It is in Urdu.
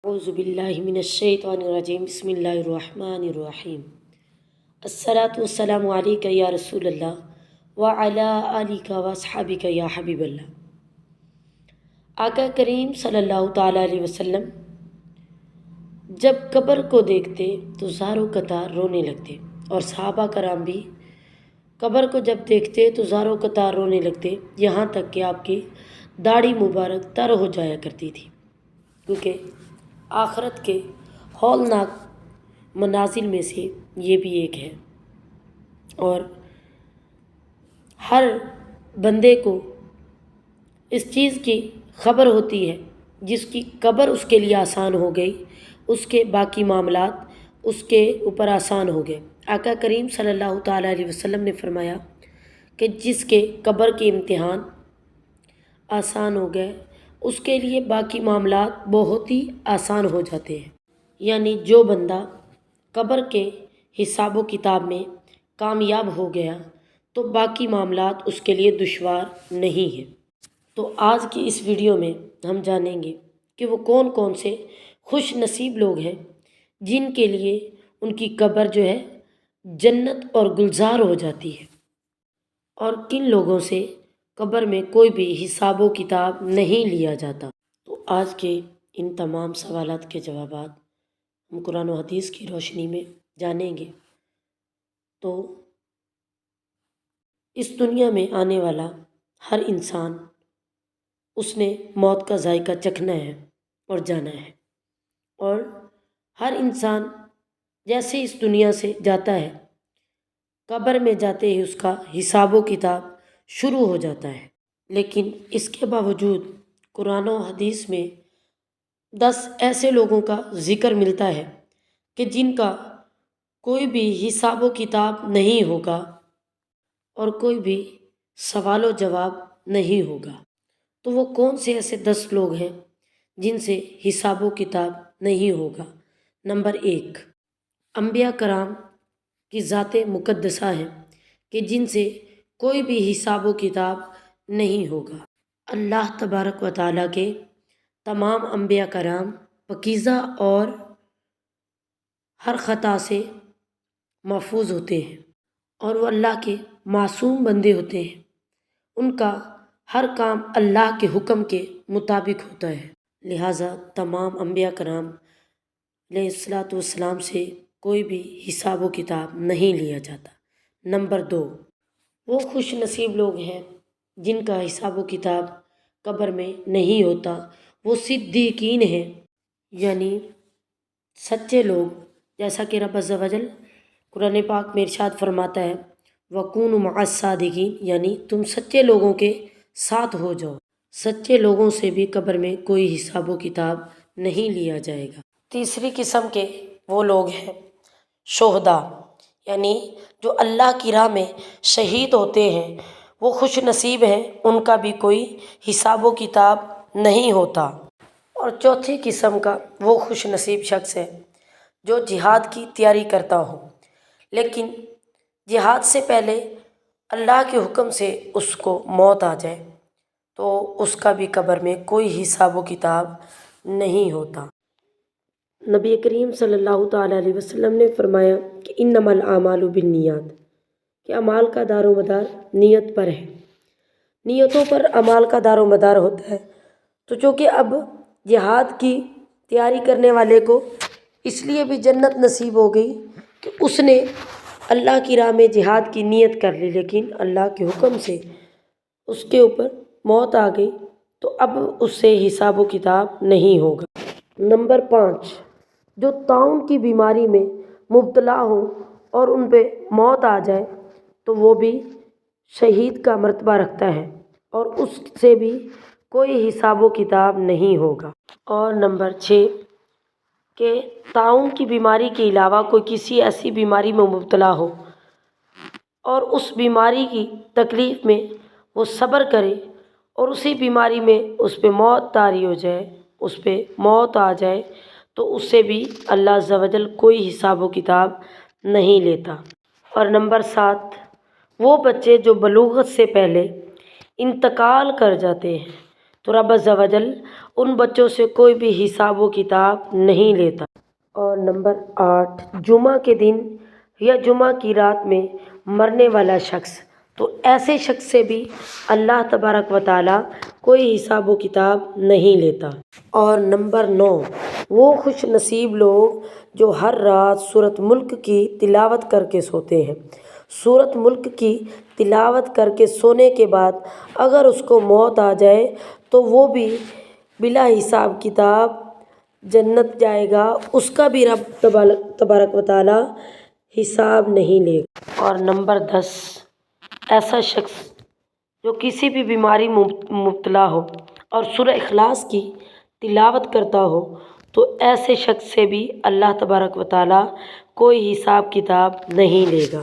اعوذ باللہ من الشیطان الرجیم بسم اللہ الرحمن الرحیم الصلاۃ والسلام علیک یا رسول اللہ وعلی آلک واصحابک یا حبیب اللہ۔ آقا کریم صلی اللہ تعالیٰ علیہ وسلم جب قبر کو دیکھتے تو زاروں قطار رونے لگتے، اور صحابہ کرام بھی قبر کو جب دیکھتے تو زاروں قطار رونے لگتے، یہاں تک کہ آپ کی داڑھی مبارک تر ہو جایا کرتی تھی، کیونکہ آخرت کے ہولناک منازل میں سے یہ بھی ایک ہے، اور ہر بندے کو اس چیز کی خبر ہوتی ہے جس کی قبر اس کے لیے آسان ہو گئی، اس کے باقی معاملات اس کے اوپر آسان ہو گئے۔ آقا کریم صلی اللہ تعالیٰ علیہ وسلم نے فرمایا کہ جس کے قبر کے امتحان آسان ہو گئے اس کے لیے باقی معاملات بہت ہی آسان ہو جاتے ہیں، یعنی جو بندہ قبر کے حساب و کتاب میں کامیاب ہو گیا تو باقی معاملات اس کے لیے دشوار نہیں ہیں۔ تو آج کی اس ویڈیو میں ہم جانیں گے کہ وہ کون کون سے خوش نصیب لوگ ہیں جن کے لیے ان کی قبر جو ہے جنت اور گلزار ہو جاتی ہے، اور کن لوگوں سے قبر میں کوئی بھی حساب و کتاب نہیں لیا جاتا۔ تو آج کے ان تمام سوالات کے جوابات ہم قرآن و حدیث کی روشنی میں جانیں گے۔ تو اس دنیا میں آنے والا ہر انسان اس نے موت کا ذائقہ چکھنا ہے اور جانا ہے، اور ہر انسان جیسے اس دنیا سے جاتا ہے قبر میں جاتے ہی اس کا حساب و کتاب شروع ہو جاتا ہے، لیکن اس کے باوجود قرآن و حدیث میں 10 ایسے لوگوں کا ذکر ملتا ہے کہ جن کا کوئی بھی حساب و کتاب نہیں ہوگا اور کوئی بھی سوال و جواب نہیں ہوگا۔ تو وہ کون سے ایسے 10 لوگ ہیں جن سے حساب و کتاب نہیں ہوگا؟ نمبر 1، انبیاء کرام کی ذات مقدسہ ہیں کہ جن سے کوئی بھی حساب و کتاب نہیں ہوگا۔ اللہ تبارک و تعالیٰ کے تمام انبیاء کرام پاکیزہ اور ہر خطا سے محفوظ ہوتے ہیں، اور وہ اللہ کے معصوم بندے ہوتے ہیں، ان کا ہر کام اللہ کے حکم کے مطابق ہوتا ہے، لہٰذا تمام انبیاء کرام علیہ الصلاۃ والسلام سے کوئی بھی حساب و کتاب نہیں لیا جاتا۔ نمبر 2، وہ خوش نصیب لوگ ہیں جن کا حساب و کتاب قبر میں نہیں ہوتا، وہ صدیقین ہیں، یعنی سچے لوگ، جیسا کہ رب عز و جل قرآن پاک میں ارشاد فرماتا ہے وَكُونُوا مَعَ الصَّادِقِينَ، یعنی تم سچے لوگوں کے ساتھ ہو جاؤ۔ سچے لوگوں سے بھی قبر میں کوئی حساب و کتاب نہیں لیا جائے گا۔ تیسری قسم کے وہ لوگ ہیں شہداء، یعنی جو اللہ کی راہ میں شہید ہوتے ہیں، وہ خوش نصیب ہیں، ان کا بھی کوئی حساب و کتاب نہیں ہوتا۔ اور چوتھی قسم کا وہ خوش نصیب شخص ہے جو جہاد کی تیاری کرتا ہو، لیکن جہاد سے پہلے اللہ کے حکم سے اس کو موت آ جائے تو اس کا بھی قبر میں کوئی حساب و کتاب نہیں ہوتا۔ نبی کریم صلی اللہ تعالیٰ علیہ وسلم نے فرمایا کہ انما الاعمال بالنیات، کہ اعمال کا دار و مدار نیت پر ہے، نیتوں پر اعمال کا دار و مدار ہوتا ہے۔ تو چونکہ اب جہاد کی تیاری کرنے والے کو اس لیے بھی جنت نصیب ہو گئی کہ اس نے اللہ کی راہ میں جہاد کی نیت کر لی، لیکن اللہ کے حکم سے اس کے اوپر موت آ گئی تو اب اس سے حساب و کتاب نہیں ہوگا۔ نمبر 5، جو طاعون کی بیماری میں مبتلا ہوں اور ان پہ موت آ جائے تو وہ بھی شہید کا مرتبہ رکھتا ہے، اور اس سے بھی کوئی حساب و کتاب نہیں ہوگا۔ اور نمبر 6، کہ طاعون کی بیماری کے علاوہ کوئی کسی ایسی بیماری میں مبتلا ہو اور اس بیماری کی تکلیف میں وہ صبر کرے اور اسی بیماری میں اس پہ موت طاری ہو جائے، اس پہ موت آ جائے تو اس سے بھی اللہ عز و جل کوئی حساب و کتاب نہیں لیتا۔ اور نمبر 7، وہ بچے جو بلوغت سے پہلے انتقال کر جاتے ہیں، تو رب عز و جل ان بچوں سے کوئی بھی حساب و کتاب نہیں لیتا۔ اور نمبر 8، جمعہ کے دن یا جمعہ کی رات میں مرنے والا شخص، تو ایسے شخص سے بھی اللہ تبارک و تعالیٰ کوئی حساب و کتاب نہیں لیتا۔ اور نمبر 9، وہ خوش نصیب لوگ جو ہر رات سورۃ ملک کی تلاوت کر کے سوتے ہیں۔ سورۃ ملک کی تلاوت کر کے سونے کے بعد اگر اس کو موت آ جائے تو وہ بھی بلا حساب کتاب جنت جائے گا، اس کا بھی رب تبارک و تعالیٰ حساب نہیں لے گا۔ اور نمبر 10، ایسا شخص جو کسی بھی بیماری مبتلا ہو اور سورہ اخلاص کی تلاوت کرتا ہو تو ایسے شخص سے بھی اللہ تبارک و تعالیٰ کوئی حساب کتاب نہیں لے گا۔